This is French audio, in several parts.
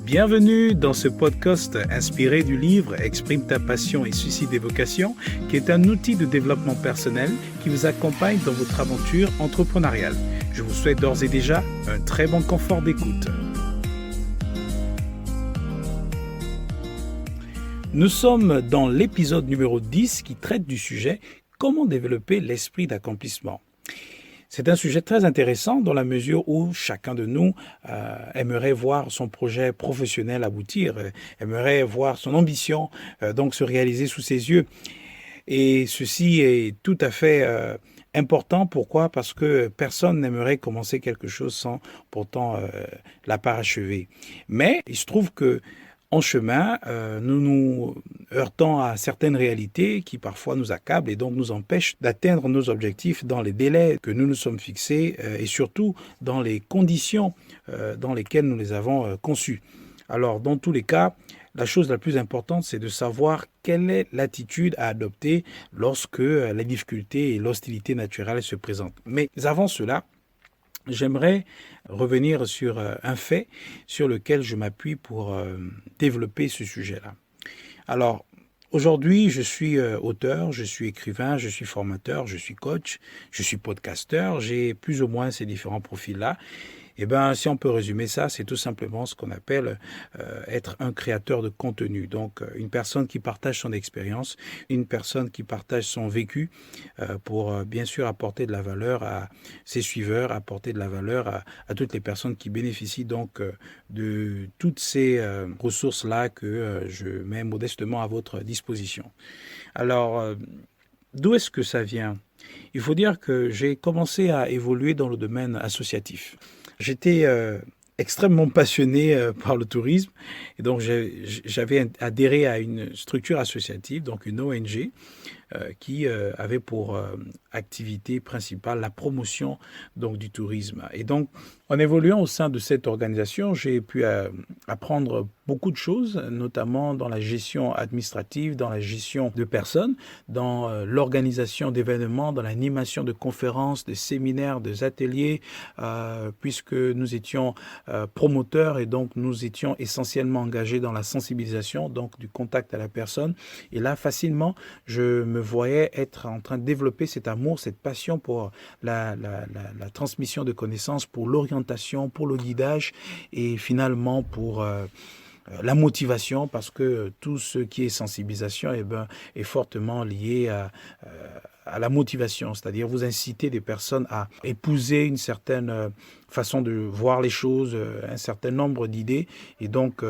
Bienvenue dans ce podcast inspiré du livre Exprime ta passion et suscite des vocations, qui est un outil de développement personnel qui vous accompagne dans votre aventure entrepreneuriale. Je vous souhaite d'ores et déjà un très bon confort d'écoute. Nous sommes dans l'épisode numéro 10 qui traite du sujet « Comment développer l'esprit d'accomplissement ». C'est un sujet très intéressant dans la mesure où chacun de nous aimerait voir son projet professionnel aboutir, aimerait voir son ambition donc se réaliser sous ses yeux. Et ceci est tout à fait important. Pourquoi? Parce que personne n'aimerait commencer quelque chose sans pourtant la parachever. Mais il se trouve que en chemin, nous nous heurtons à certaines réalités qui parfois nous accablent et donc nous empêchent d'atteindre nos objectifs dans les délais que nous nous sommes fixés et surtout dans les conditions dans lesquelles nous les avons conçus. Alors, dans tous les cas, la chose la plus importante, c'est de savoir quelle est l'attitude à adopter lorsque la difficulté et l'hostilité naturelle se présentent. Mais avant cela, j'aimerais revenir sur un fait sur lequel je m'appuie pour développer ce sujet-là. Alors, aujourd'hui, je suis auteur, je suis écrivain, je suis formateur, je suis coach, je suis podcasteur, j'ai plus ou moins ces différents profils-là. Eh bien, si on peut résumer ça, c'est tout simplement ce qu'on appelle être un créateur de contenu. Donc, une personne qui partage son expérience, une personne qui partage son vécu pour bien sûr apporter de la valeur à ses suiveurs, apporter de la valeur à toutes les personnes qui bénéficient donc de toutes ces ressources-là que je mets modestement à votre disposition. Alors, d'où est-ce que ça vient? Il faut dire que j'ai commencé à évoluer dans le domaine associatif. J'étais extrêmement passionné par le tourisme et donc j'avais adhéré à une structure associative, donc une ONG, qui avait pour activité principale la promotion donc du tourisme. Et donc, en évoluant au sein de cette organisation, j'ai pu apprendre beaucoup de choses, notamment dans la gestion administrative, dans la gestion de personnes, dans l'organisation d'événements, dans l'animation de conférences, de séminaires, des ateliers, puisque nous étions promoteurs et donc nous étions essentiellement engagés dans la sensibilisation, donc du contact à la personne. Et là, facilement, je me voyais être en train de développer cet amour, cette passion pour la transmission de connaissances, pour l'orientation, pour le guidage et finalement pour la motivation, parce que tout ce qui est sensibilisation est fortement lié à la motivation, c'est-à-dire vous inciter des personnes à épouser une certaine façon de voir les choses, un certain nombre d'idées. Et donc,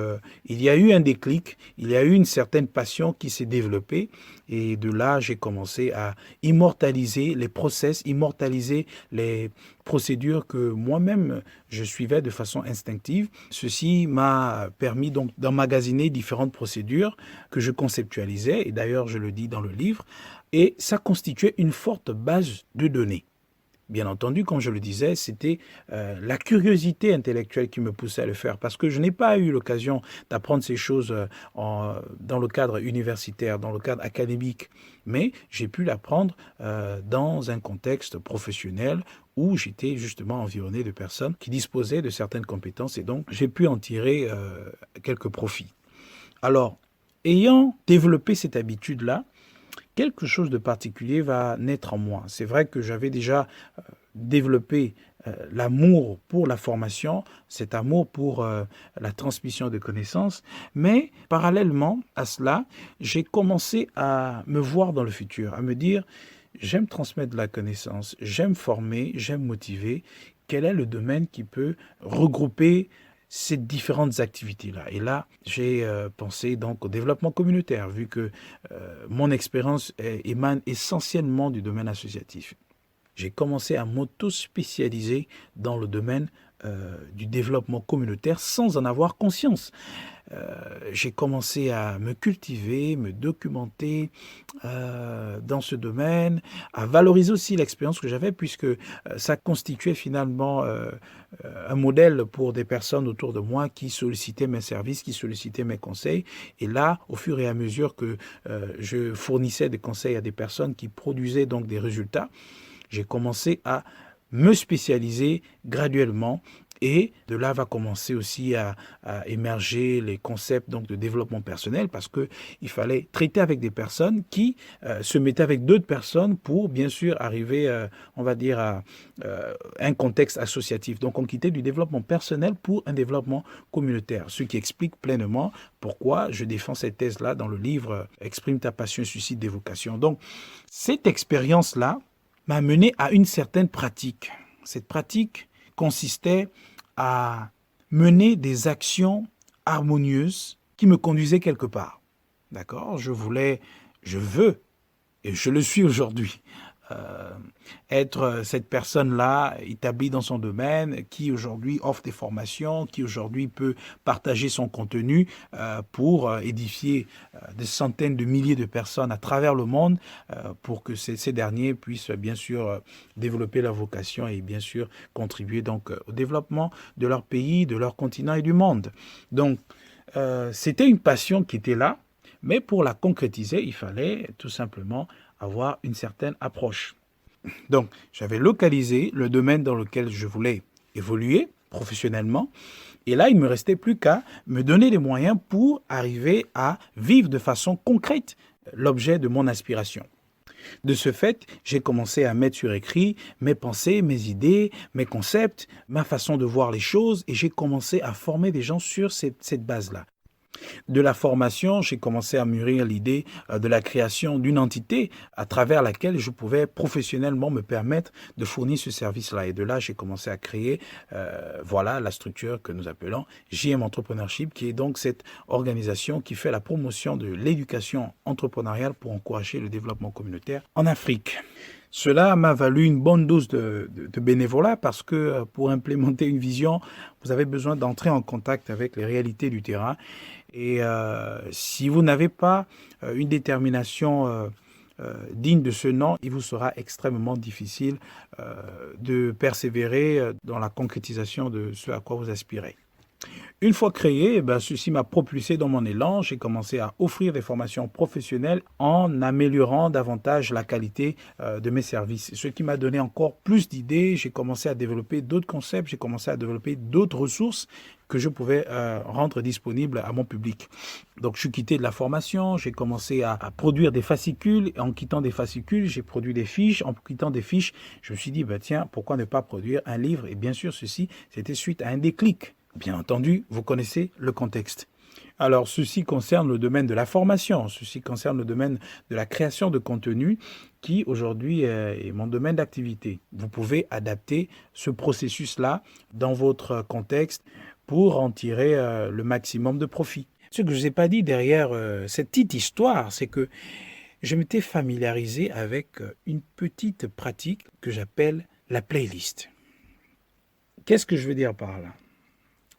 il y a eu un déclic, il y a eu une certaine passion qui s'est développée. Et de là, j'ai commencé à immortaliser les process, immortaliser les procédures que moi-même, je suivais de façon instinctive. Ceci m'a permis donc d'emmagasiner différentes procédures que je conceptualisais. Et d'ailleurs, je le dis dans le livre. Et ça constituait une forte base de données. Bien entendu, comme je le disais, c'était la curiosité intellectuelle qui me poussait à le faire, parce que je n'ai pas eu l'occasion d'apprendre ces choses dans le cadre universitaire, dans le cadre académique, mais j'ai pu l'apprendre dans un contexte professionnel où j'étais justement environné de personnes qui disposaient de certaines compétences et donc j'ai pu en tirer quelques profits. Alors, ayant développé cette habitude-là, quelque chose de particulier va naître en moi. C'est vrai que j'avais déjà développé l'amour pour la formation, cet amour pour la transmission de connaissances, mais parallèlement à cela, j'ai commencé à me voir dans le futur, à me dire j'aime transmettre de la connaissance, j'aime former, j'aime motiver. Quel est le domaine qui peut regrouper ces différentes activités-là? Et là, j'ai pensé donc au développement communautaire, vu que mon expérience émane essentiellement du domaine associatif. J'ai commencé à m'auto-spécialiser dans le domaine du développement communautaire sans en avoir conscience. J'ai commencé à me cultiver, me documenter dans ce domaine, à valoriser aussi l'expérience que j'avais, puisque ça constituait finalement un modèle pour des personnes autour de moi qui sollicitaient mes services, qui sollicitaient mes conseils. Et là, au fur et à mesure que je fournissais des conseils à des personnes qui produisaient donc des résultats, j'ai commencé à me spécialiser graduellement Et de là va commencer aussi à émerger les concepts donc, de développement personnel parce qu'il fallait traiter avec des personnes qui se mettaient avec d'autres personnes pour bien sûr arriver, on va dire, à un contexte associatif. Donc on quittait du développement personnel pour un développement communautaire, ce qui explique pleinement pourquoi je défends cette thèse-là dans le livre Exprime ta passion et suscite des vocations. Donc cette expérience-là m'a mené à une certaine pratique. Cette pratique consistait à mener des actions harmonieuses qui me conduisaient quelque part. D'accord ? Je veux, et je le suis aujourd'hui, être cette personne-là établie dans son domaine, qui aujourd'hui offre des formations, qui aujourd'hui peut partager son contenu pour édifier des centaines de milliers de personnes à travers le monde pour que ces derniers puissent bien sûr développer leur vocation et bien sûr contribuer donc au développement de leur pays, de leur continent et du monde. Donc, c'était une passion qui était là, mais pour la concrétiser, il fallait tout simplement avoir une certaine approche. Donc, j'avais localisé le domaine dans lequel je voulais évoluer professionnellement. Et là, il ne me restait plus qu'à me donner les moyens pour arriver à vivre de façon concrète l'objet de mon aspiration. De ce fait, j'ai commencé à mettre sur écrit mes pensées, mes idées, mes concepts, ma façon de voir les choses et j'ai commencé à former des gens sur cette base-là. De la formation, j'ai commencé à mûrir l'idée de la création d'une entité à travers laquelle je pouvais professionnellement me permettre de fournir ce service-là. Et de là, j'ai commencé à créer la structure que nous appelons JM Entrepreneurship, qui est donc cette organisation qui fait la promotion de l'éducation entrepreneuriale pour encourager le développement communautaire en Afrique. Cela m'a valu une bonne dose de bénévolat parce que pour implémenter une vision, vous avez besoin d'entrer en contact avec les réalités du terrain. Et si vous n'avez pas une détermination digne de ce nom, il vous sera extrêmement difficile de persévérer dans la concrétisation de ce à quoi vous aspirez. Une fois créé, ceci m'a propulsé dans mon élan. J'ai commencé à offrir des formations professionnelles en améliorant davantage la qualité de mes services. Ce qui m'a donné encore plus d'idées. J'ai commencé à développer d'autres concepts, j'ai commencé à développer d'autres ressources que je pouvais rendre disponibles à mon public. Donc, je suis quitté de la formation, j'ai commencé à produire des fascicules. En quittant des fascicules, j'ai produit des fiches. En quittant des fiches, je me suis dit, tiens, pourquoi ne pas produire un livre? Et bien sûr, ceci, c'était suite à un déclic. Bien entendu, vous connaissez le contexte. Alors, ceci concerne le domaine de la formation, ceci concerne le domaine de la création de contenu qui, aujourd'hui, est mon domaine d'activité. Vous pouvez adapter ce processus-là dans votre contexte pour en tirer le maximum de profit. Ce que je ne vous ai pas dit derrière cette petite histoire, c'est que je m'étais familiarisé avec une petite pratique que j'appelle la playlist. Qu'est-ce que je veux dire par là ?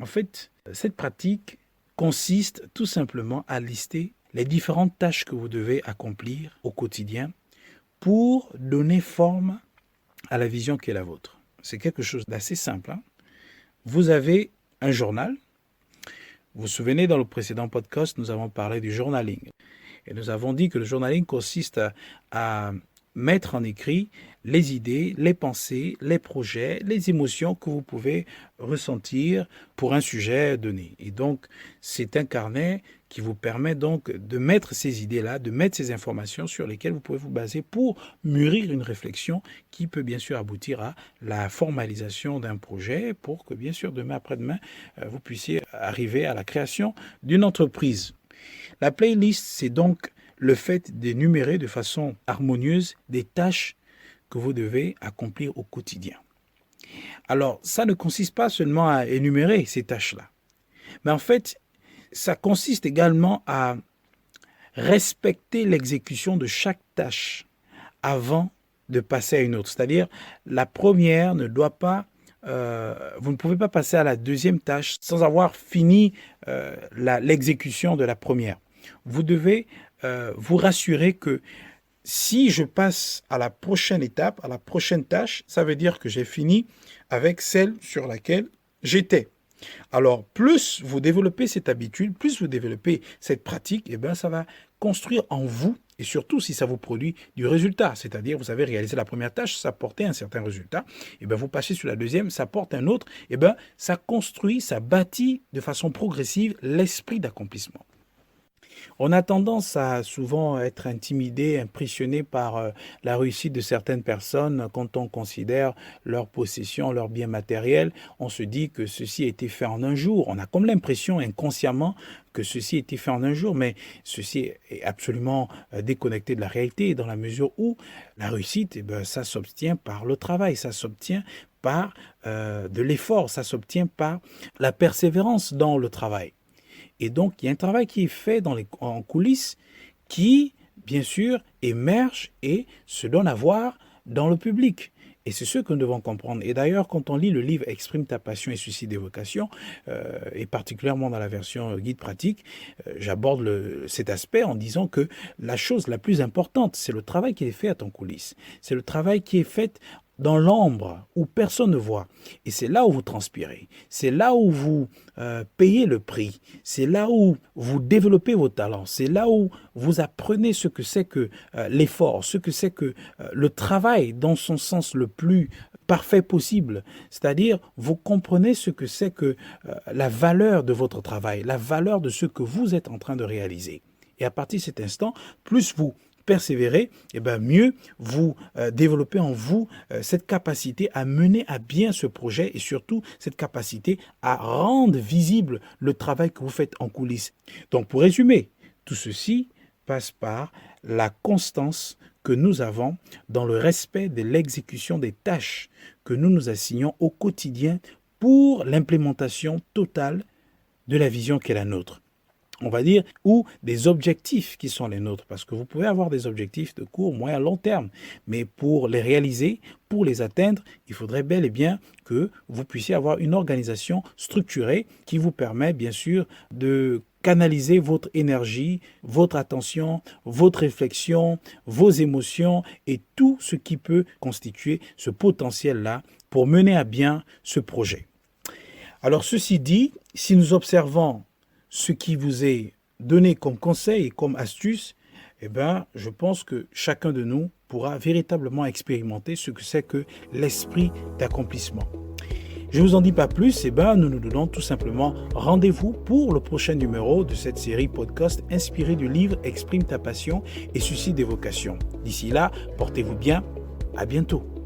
En fait, cette pratique consiste tout simplement à lister les différentes tâches que vous devez accomplir au quotidien pour donner forme à la vision qui est la vôtre. C'est quelque chose d'assez simple. Vous avez un journal. Vous vous souvenez, dans le précédent podcast, nous avons parlé du journaling. Et nous avons dit que le journaling consiste à mettre en écrit les idées, les pensées, les projets, les émotions que vous pouvez ressentir pour un sujet donné. Et donc, c'est un carnet qui vous permet donc de mettre ces idées-là, de mettre ces informations sur lesquelles vous pouvez vous baser pour mûrir une réflexion qui peut bien sûr aboutir à la formalisation d'un projet pour que bien sûr demain après-demain, vous puissiez arriver à la création d'une entreprise. La playlist, c'est donc le fait d'énumérer de façon harmonieuse des tâches que vous devez accomplir au quotidien. Alors, ça ne consiste pas seulement à énumérer ces tâches-là, mais en fait, ça consiste également à respecter l'exécution de chaque tâche avant de passer à une autre. C'est-à-dire, la première ne doit pas, vous ne pouvez pas passer à la deuxième tâche sans avoir fini l'exécution de la première. Vous devez vous rassurer que si je passe à la prochaine étape, à la prochaine tâche, ça veut dire que j'ai fini avec celle sur laquelle j'étais. Alors, plus vous développez cette habitude, plus vous développez cette pratique, ça va construire en vous Et surtout si ça vous produit du résultat, c'est-à-dire vous avez réalisé la première tâche, ça portait un certain résultat, et bien vous passez sur la deuxième, ça porte un autre, et bien ça construit, ça bâtit de façon progressive l'esprit d'accomplissement. On a tendance à souvent être intimidé, impressionné par la réussite de certaines personnes quand on considère leurs possessions, leurs biens matériels. On se dit que ceci a été fait en un jour. On a comme l'impression inconsciemment que ceci a été fait en un jour, mais ceci est absolument déconnecté de la réalité dans la mesure où la réussite, eh ben, ça s'obtient par le travail, ça s'obtient par de l'effort, ça s'obtient par la persévérance dans le travail. Et donc, il y a un travail qui est fait en coulisses qui, bien sûr, émerge et se donne à voir dans le public. Et c'est ce que nous devons comprendre. Et d'ailleurs, quand on lit le livre Exprime ta passion et suscite des vocations, et particulièrement dans la version guide pratique, j'aborde cet aspect en disant que la chose la plus importante, c'est le travail qui est fait à ton coulisses. C'est le travail qui est fait dans l'ombre, où personne ne voit. Et c'est là où vous transpirez. C'est là où vous payez le prix. C'est là où vous développez vos talents. C'est là où vous apprenez ce que c'est que l'effort, ce que c'est que le travail dans son sens le plus parfait possible. C'est-à-dire, vous comprenez ce que c'est que la valeur de votre travail, la valeur de ce que vous êtes en train de réaliser. Et à partir de cet instant, plus vous persévérer, et bien mieux vous développez en vous cette capacité à mener à bien ce projet et surtout cette capacité à rendre visible le travail que vous faites en coulisses. Donc pour résumer, tout ceci passe par la constance que nous avons dans le respect de l'exécution des tâches que nous nous assignons au quotidien pour l'implémentation totale de la vision qui est la nôtre. On va dire, ou des objectifs qui sont les nôtres, parce que vous pouvez avoir des objectifs de court, moyen, long terme, mais pour les réaliser, pour les atteindre, il faudrait bel et bien que vous puissiez avoir une organisation structurée qui vous permet bien sûr de canaliser votre énergie, votre attention, votre réflexion, vos émotions et tout ce qui peut constituer ce potentiel-là pour mener à bien ce projet. Alors ceci dit, si nous observons ce qui vous est donné comme conseil et comme astuce, eh bien, je pense que chacun de nous pourra véritablement expérimenter ce que c'est que l'esprit d'accomplissement. Je ne vous en dis pas plus, eh bien, nous nous donnons tout simplement rendez-vous pour le prochain numéro de cette série podcast inspirée du livre Exprime ta passion et suscite des vocations. D'ici là, portez-vous bien, à bientôt.